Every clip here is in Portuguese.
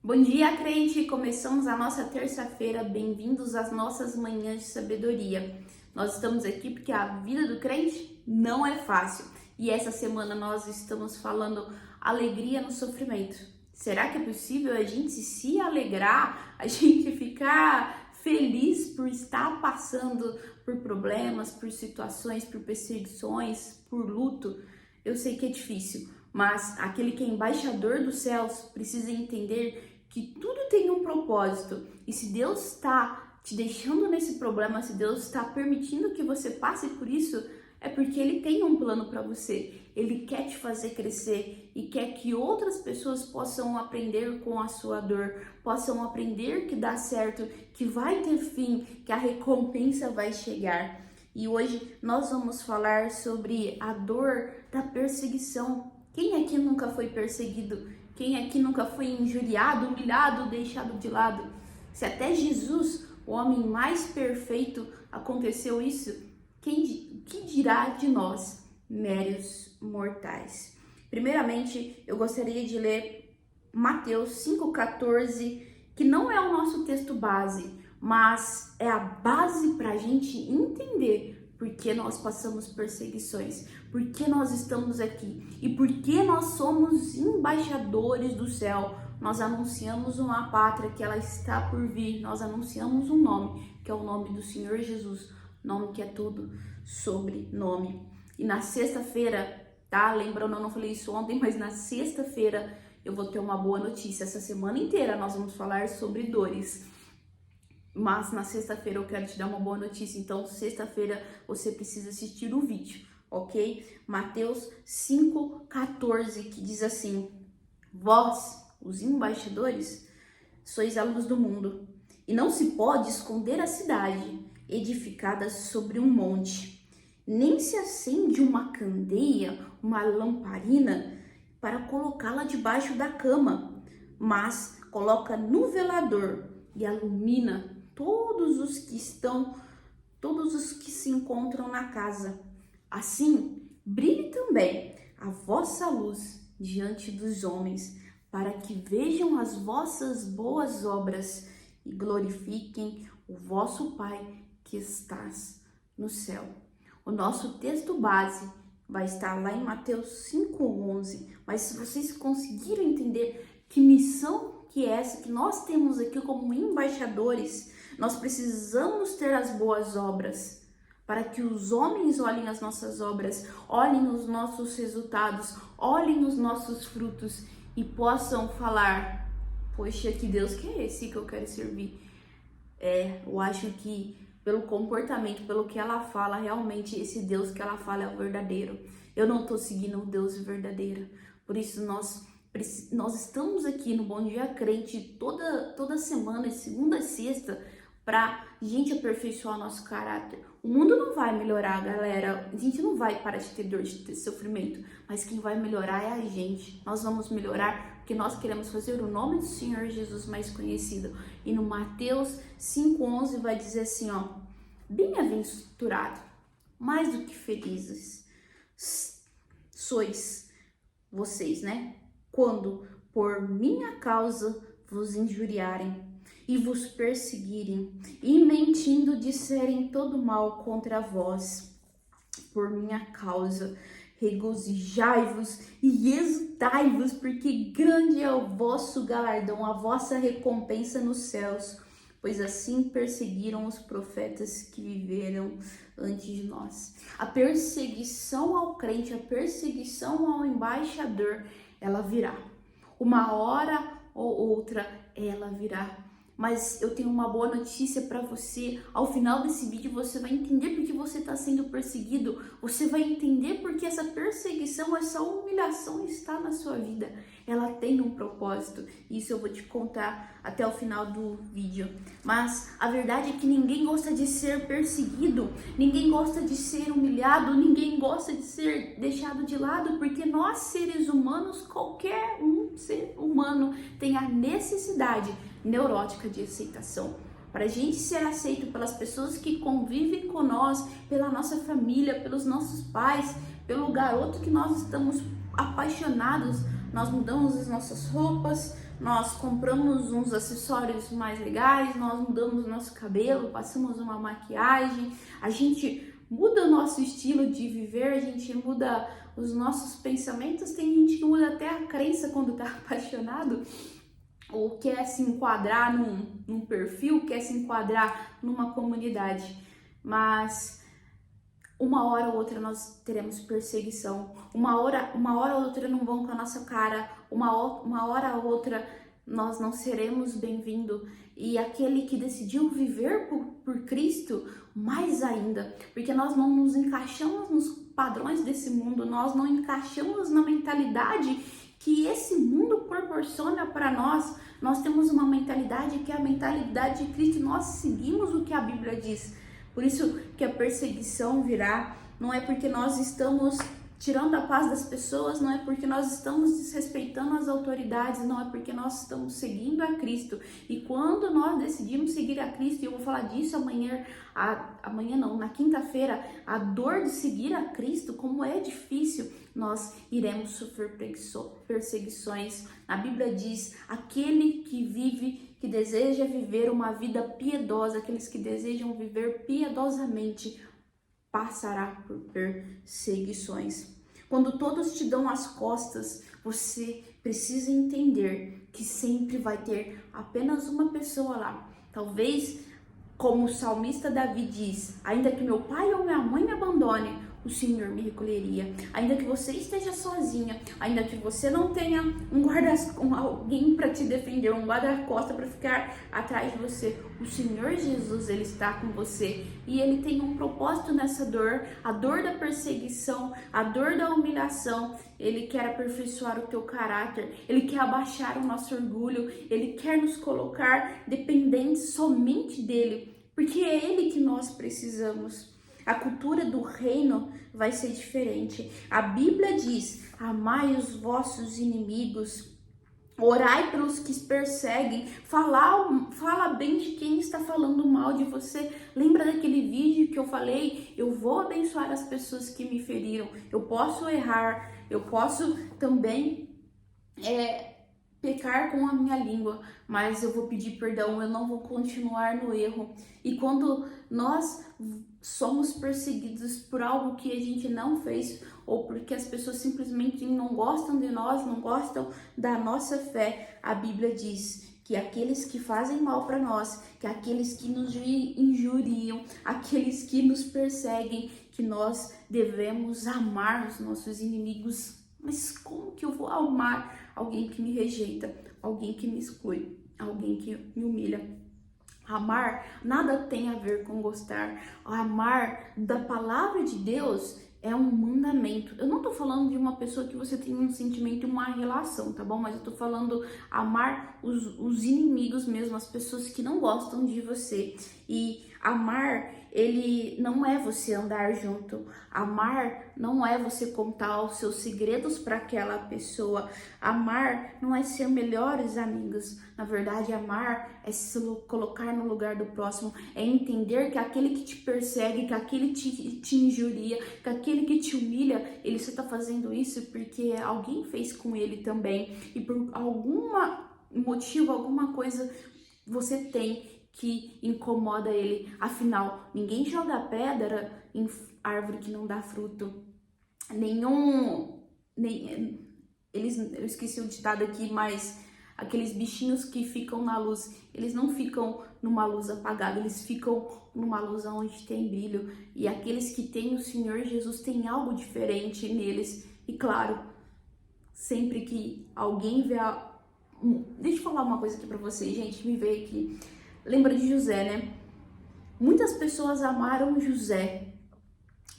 Bom dia, crente! Começamos a nossa terça-feira. Bem-vindos às nossas manhãs de sabedoria. Nós estamos aqui porque a vida do crente não é fácil. E essa semana nós estamos falando alegria no sofrimento. Será que é possível a gente se alegrar, a gente ficar feliz por estar passando por problemas, por situações, por perseguições, por luto? Eu sei que é difícil, mas aquele que é embaixador dos céus precisa entender que tudo tem um propósito. E se Deus está te deixando nesse problema, se Deus está permitindo que você passe por isso, é porque Ele tem um plano para você. Ele quer te fazer crescer e quer que outras pessoas possam aprender com a sua dor, possam aprender que dá certo, que vai ter fim, que a recompensa vai chegar. E hoje nós vamos falar sobre a dor da perseguição. Quem aqui nunca foi perseguido? Quem aqui nunca foi injuriado, humilhado, deixado de lado? Se até Jesus, o homem mais perfeito, aconteceu isso, que dirá de nós, meros mortais? Primeiramente, eu gostaria de ler Mateus 5,14, que não é o nosso texto base, mas é a base para a gente entender por que nós passamos perseguições, por que nós estamos aqui e por que nós somos embaixadores do céu. Nós anunciamos uma pátria que ela está por vir, nós anunciamos um nome, que é o nome do Senhor Jesus, nome que é tudo sobre nome. E na sexta-feira, tá? Lembrando, eu não falei isso ontem, mas na sexta-feira eu vou ter uma boa notícia. Essa semana inteira nós vamos falar sobre dores. Mas na sexta-feira eu quero te dar uma boa notícia, então sexta-feira você precisa assistir o vídeo, ok? Mateus 5,14, que diz assim: vós, os embaixadores, sois a luz do mundo, e não se pode esconder a cidade edificada sobre um monte, nem se acende uma candeia, uma lamparina, para colocá-la debaixo da cama, mas coloca no velador e ilumina todos os que se encontram na casa. Assim, brilhe também a vossa luz diante dos homens, para que vejam as vossas boas obras e glorifiquem o vosso Pai que estás no céu. O nosso texto base vai estar lá em Mateus 5,11, mas se vocês conseguiram entender que missão que é essa que nós temos aqui como embaixadores, nós precisamos ter as boas obras para que os homens olhem as nossas obras, olhem os nossos resultados, olhem os nossos frutos e possam falar: poxa, que Deus que é esse que eu quero servir? Eu acho que pelo comportamento, pelo que ela fala, realmente esse Deus que ela fala é o verdadeiro. Eu não estou seguindo o Deus verdadeiro. Por isso nós estamos aqui no Bom Dia Crente toda semana, de segunda a sexta, para a gente aperfeiçoar nosso caráter. O mundo não vai melhorar, galera. A gente não vai parar de ter dor, de ter sofrimento. Mas quem vai melhorar é a gente. Nós vamos melhorar porque nós queremos fazer o nome do Senhor Jesus mais conhecido. E no Mateus 5,11 vai dizer assim, ó: bem-aventurado, mais do que felizes sois vocês, né? Quando por minha causa vos injuriarem e vos perseguirem, e mentindo disserem todo mal contra vós, por minha causa, regozijai-vos e exultai-vos, porque grande é o vosso galardão, a vossa recompensa nos céus, pois assim perseguiram os profetas que viveram antes de nós. A perseguição ao crente, a perseguição ao embaixador, ela virá. Uma hora ou outra ela virá. Mas eu tenho uma boa notícia para você. Ao final desse vídeo você vai entender por que você está sendo perseguido. Você vai entender por que essa perseguição, essa humilhação está na sua vida. Ela tem um propósito. Isso eu vou te contar até o final do vídeo. Mas a verdade é que ninguém gosta de ser perseguido. Ninguém gosta de ser humilhado. Ninguém gosta de ser deixado de lado. Porque nós, seres humanos, qualquer um ser humano tem a necessidade neurótica de aceitação. Para a gente ser aceito pelas pessoas que convivem com nós, pela nossa família, pelos nossos pais, pelo garoto que nós estamos apaixonados, nós mudamos as nossas roupas, nós compramos uns acessórios mais legais, nós mudamos nosso cabelo, passamos uma maquiagem, a gente muda o nosso estilo de viver, a gente muda os nossos pensamentos, tem gente que muda até a crença quando tá apaixonado, ou quer se enquadrar num perfil, quer se enquadrar numa comunidade, mas uma hora ou outra nós teremos perseguição, uma hora ou outra não vão com a nossa cara, uma hora ou outra nós não seremos bem-vindos. E aquele que decidiu viver por Cristo, mais ainda, porque nós não nos encaixamos nos padrões desse mundo, nós não encaixamos na mentalidade que esse mundo proporciona para nós. Nós temos uma mentalidade que é a mentalidade de Cristo, nós seguimos o que a Bíblia diz. Por isso que a perseguição virá, não é porque nós estamos tirando a paz das pessoas, não é porque nós estamos desrespeitando as autoridades, não é porque nós estamos seguindo a Cristo. E quando nós decidimos seguir a Cristo, e eu vou falar disso na quinta-feira, a dor de seguir a Cristo, como é difícil, nós iremos sofrer perseguições. A Bíblia diz, aquele que deseja viver uma vida piedosa, aqueles que desejam viver piedosamente, passará por perseguições. Quando todos te dão as costas, você precisa entender que sempre vai ter apenas uma pessoa lá. Talvez, como o salmista Davi diz, ainda que meu pai ou minha mãe me abandone, o Senhor me recolheria. Ainda que você esteja sozinha, ainda que você não tenha alguém para te defender, um guarda-costas para ficar atrás de você, o Senhor Jesus, ele está com você e ele tem um propósito nessa dor, a dor da perseguição, a dor da humilhação. Ele quer aperfeiçoar o teu caráter, ele quer abaixar o nosso orgulho, ele quer nos colocar dependentes somente dele, porque é ele que nós precisamos. A cultura do reino vai ser diferente. A Bíblia diz, amai os vossos inimigos, orai pelos que perseguem, fala bem de quem está falando mal de você. Lembra daquele vídeo que eu falei? Eu vou abençoar as pessoas que me feriram. Eu posso errar, eu posso também pecar com a minha língua, mas eu vou pedir perdão, eu não vou continuar no erro. E quando nós somos perseguidos por algo que a gente não fez, ou porque as pessoas simplesmente não gostam de nós, não gostam da nossa fé, a Bíblia diz que aqueles que fazem mal para nós, que aqueles que nos injuriam, aqueles que nos perseguem, que nós devemos amar os nossos inimigos. Mas como que eu vou amar alguém que me rejeita, alguém que me exclui, alguém que me humilha? Amar nada tem a ver com gostar. Amar da palavra de Deus é um mandamento. Eu não tô falando de uma pessoa que você tem um sentimento, uma relação, tá bom? Mas eu tô falando amar os inimigos mesmo, as pessoas que não gostam de você. E amar, ele não é você andar junto. Amar não é você contar os seus segredos para aquela pessoa. Amar não é ser melhores amigos. Na verdade, amar é se colocar no lugar do próximo, é entender que aquele que te persegue, que aquele que te injuria, que aquele que te humilha, ele só está fazendo isso porque alguém fez com ele também. E por algum motivo, alguma coisa você tem que incomoda ele. Afinal, ninguém joga pedra em árvore que não dá fruto. Eu esqueci o ditado aqui, mas aqueles bichinhos que ficam na luz, eles não ficam numa luz apagada, eles ficam numa luz onde tem brilho. E aqueles que têm o Senhor Jesus têm algo diferente neles. E claro, sempre que alguém vê Deixa eu falar uma coisa aqui pra vocês, gente, me veio aqui. Lembra de José, né? Muitas pessoas amaram José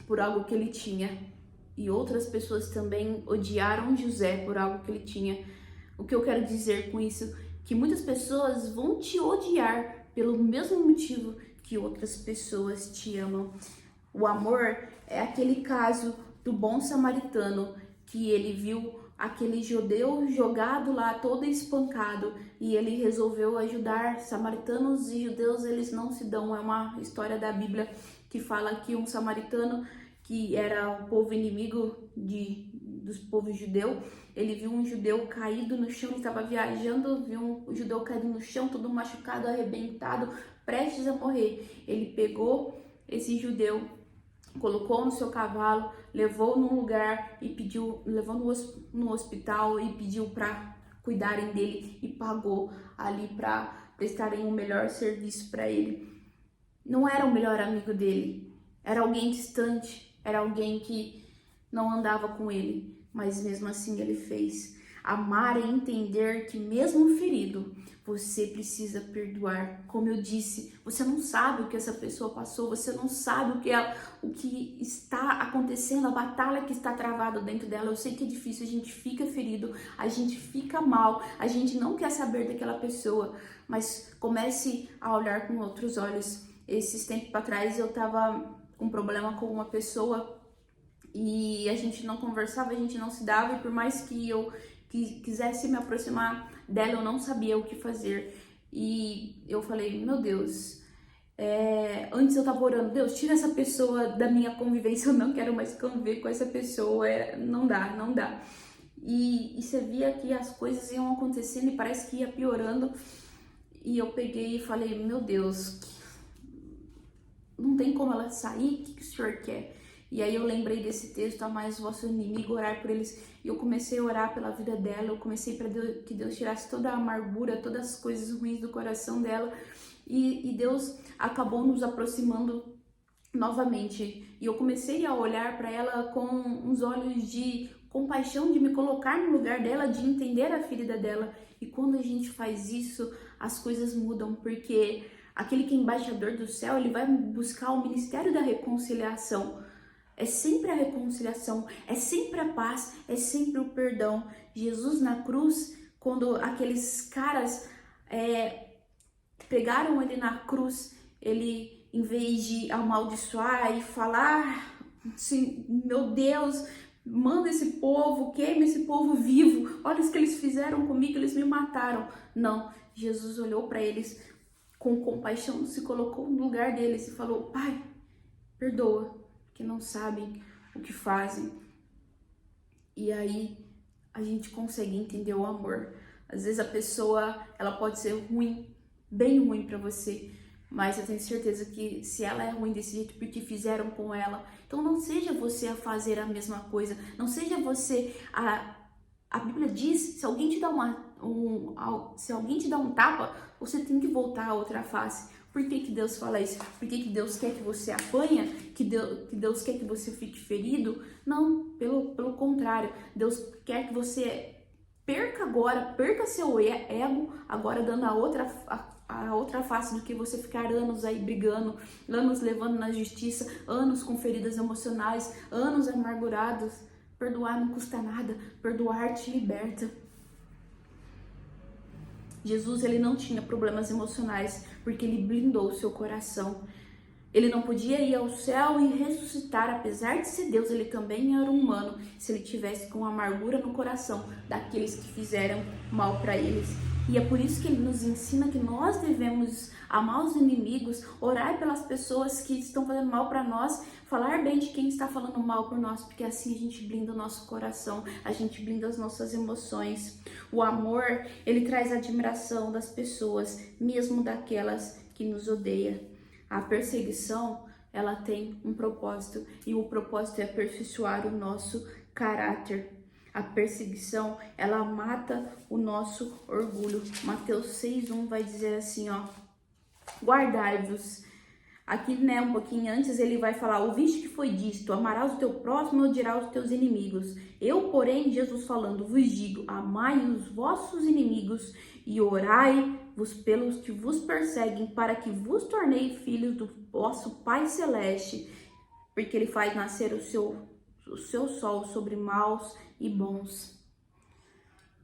por algo que ele tinha. E outras pessoas também odiaram José por algo que ele tinha. O que eu quero dizer com isso? Que muitas pessoas vão te odiar pelo mesmo motivo que outras pessoas te amam. O amor é aquele caso do bom samaritano, que ele viu aquele judeu jogado lá, todo espancado, e ele resolveu ajudar. Samaritanos e judeus, eles não se dão. É uma história da Bíblia que fala que um samaritano, que era o povo inimigo de povo judeu. Ele viu um judeu caído no chão, ele estava viajando, viu um judeu caído no chão, todo machucado, arrebentado, prestes a morrer. Ele pegou esse judeu, colocou no seu cavalo, levou num lugar e pediu, levou no hospital e pediu para cuidarem dele e pagou ali para prestarem o melhor serviço para ele. Não era o melhor amigo dele, era alguém distante, era alguém que não andava com ele, mas mesmo assim ele fez. Amar é entender que mesmo ferido, você precisa perdoar. Como eu disse, você não sabe o que essa pessoa passou, você não sabe o que está acontecendo, a batalha que está travada dentro dela. Eu sei que é difícil, a gente fica ferido, a gente fica mal, a gente não quer saber daquela pessoa, mas comece a olhar com outros olhos. Esses tempos para trás eu tava com um problema com uma pessoa e a gente não conversava, a gente não se dava, e por mais que eu quisesse me aproximar dela, eu não sabia o que fazer. E eu falei, meu Deus, antes eu tava orando, Deus, tira essa pessoa da minha convivência, eu não quero mais conviver com essa pessoa, não dá. E você via que as coisas iam acontecendo e parece que ia piorando. E eu peguei e falei, meu Deus, não tem como ela sair, o que o senhor quer? E aí eu lembrei desse texto, amai o vosso inimigo, orar por eles. E eu comecei a orar pela vida dela, eu comecei para que Deus tirasse toda a amargura, todas as coisas ruins do coração dela. E Deus acabou nos aproximando novamente. E eu comecei a olhar para ela com uns olhos de compaixão, de me colocar no lugar dela, de entender a ferida dela. E quando a gente faz isso, as coisas mudam, porque aquele que é embaixador do céu, ele vai buscar o ministério da reconciliação. É sempre a reconciliação, é sempre a paz, é sempre o perdão. Jesus na cruz, quando aqueles caras pegaram ele na cruz, ele, em vez de amaldiçoar e falar assim, meu Deus, manda esse povo, queima esse povo vivo, olha o que eles fizeram comigo, eles me mataram. Não, Jesus olhou para eles com compaixão, se colocou no lugar deles e falou, Pai, perdoa, que não sabem o que fazem. E aí a gente consegue entender o amor. Às vezes a pessoa, ela pode ser ruim, bem ruim para você, mas eu tenho certeza que se ela é ruim desse jeito porque fizeram com ela, então não seja você a fazer a mesma coisa, não seja você a Bíblia diz, se alguém te dá se alguém te dá um tapa, você tem que voltar a outra face. Por que Deus fala isso? Por que Deus quer que você apanha? Que Deus quer que você fique ferido? Não, pelo contrário. Deus quer que você perca seu ego, agora dando a outra face do que você ficar anos aí brigando, anos levando na justiça, anos com feridas emocionais, anos amargurados. Perdoar não custa nada, perdoar te liberta. Jesus, ele não tinha problemas emocionais porque ele blindou o seu coração. Ele não podia ir ao céu e ressuscitar, apesar de ser Deus, ele também era humano, se ele tivesse com amargura no coração daqueles que fizeram mal para eles. E é por isso que ele nos ensina que nós devemos amar os inimigos, orar pelas pessoas que estão fazendo mal para nós, falar bem de quem está falando mal por nós, porque assim a gente blinda o nosso coração, a gente blinda as nossas emoções. O amor, ele traz admiração das pessoas, mesmo daquelas que nos odeiam. A perseguição, ela tem um propósito, e o propósito é aperfeiçoar o nosso caráter. A perseguição, ela mata o nosso orgulho. Mateus 6:1 vai dizer assim, ó, guardai-vos. Aqui, né, um pouquinho antes, ele vai falar, ouviste que foi dito, amarás o teu próximo e odiarás os teus inimigos. Eu, porém, Jesus falando, vos digo, amai os vossos inimigos e orai-vos pelos que vos perseguem, para que vos tornei filhos do vosso Pai Celeste, porque ele faz nascer o seu sol sobre maus e bons.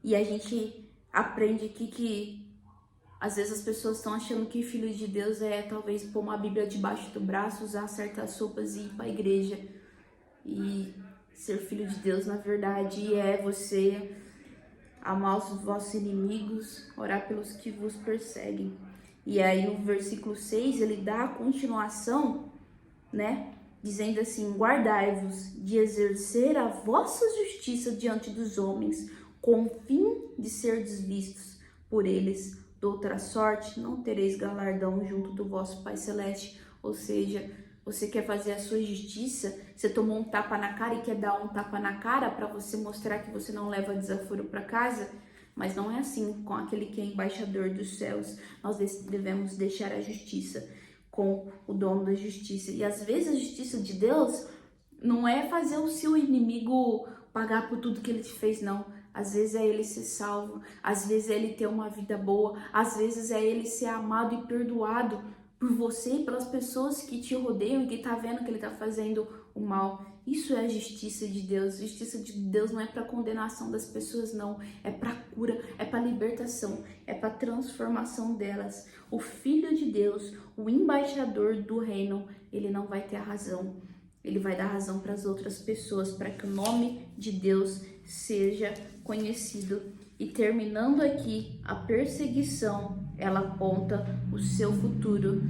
E a gente aprende aqui que às vezes as pessoas estão achando que filho de Deus é talvez pôr uma Bíblia debaixo do braço, usar certas roupas e ir para a igreja. E ser filho de Deus, na verdade, é você amar os vossos inimigos, orar pelos que vos perseguem. E aí no versículo 6 ele dá a continuação, né? dizendo assim: guardai-vos de exercer a vossa justiça diante dos homens, com o fim de serdes vistos por eles. De outra sorte, não tereis galardão junto do vosso Pai Celeste. Ou seja, você quer fazer a sua justiça, você tomou um tapa na cara e quer dar um tapa na cara para você mostrar que você não leva desaforo para casa? Mas não é assim com aquele que é embaixador dos céus. Nós devemos deixar a justiça com o dono da justiça. E às vezes a justiça de Deus não é fazer o seu inimigo pagar por tudo que ele te fez, não. Às vezes é ele ser salvo, às vezes é ele ter uma vida boa, às vezes é ele ser amado e perdoado por você e pelas pessoas que te rodeiam e que tá vendo que ele tá fazendo o mal. Isso é a justiça de Deus. A justiça de Deus não é para condenação das pessoas, não. É para cura, é para libertação, é para transformação delas. O Filho de Deus, o embaixador do reino, ele não vai ter a razão. Ele vai dar razão para as outras pessoas, para que o nome de Deus seja conhecido. E terminando aqui, a perseguição, ela aponta o seu futuro.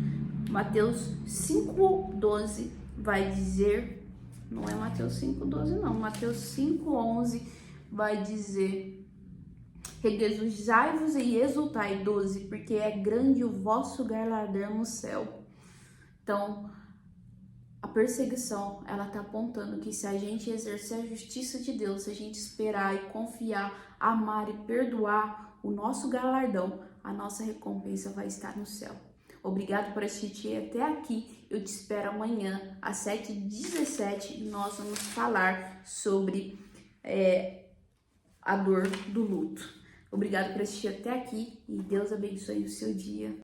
Mateus 5:12 vai dizer, não é Mateus 5:12 não, Mateus 5:11 vai dizer: regozijai-vos e exultai, 12, porque é grande o vosso galardão no céu. Então, a perseguição, ela tá apontando que se a gente exercer a justiça de Deus, se a gente esperar e confiar, amar e perdoar, o nosso galardão, a nossa recompensa vai estar no céu. Obrigado por assistir até aqui. Eu te espero amanhã às 7h17 e nós vamos falar sobre a dor do luto. Obrigado por assistir até aqui e Deus abençoe o seu dia.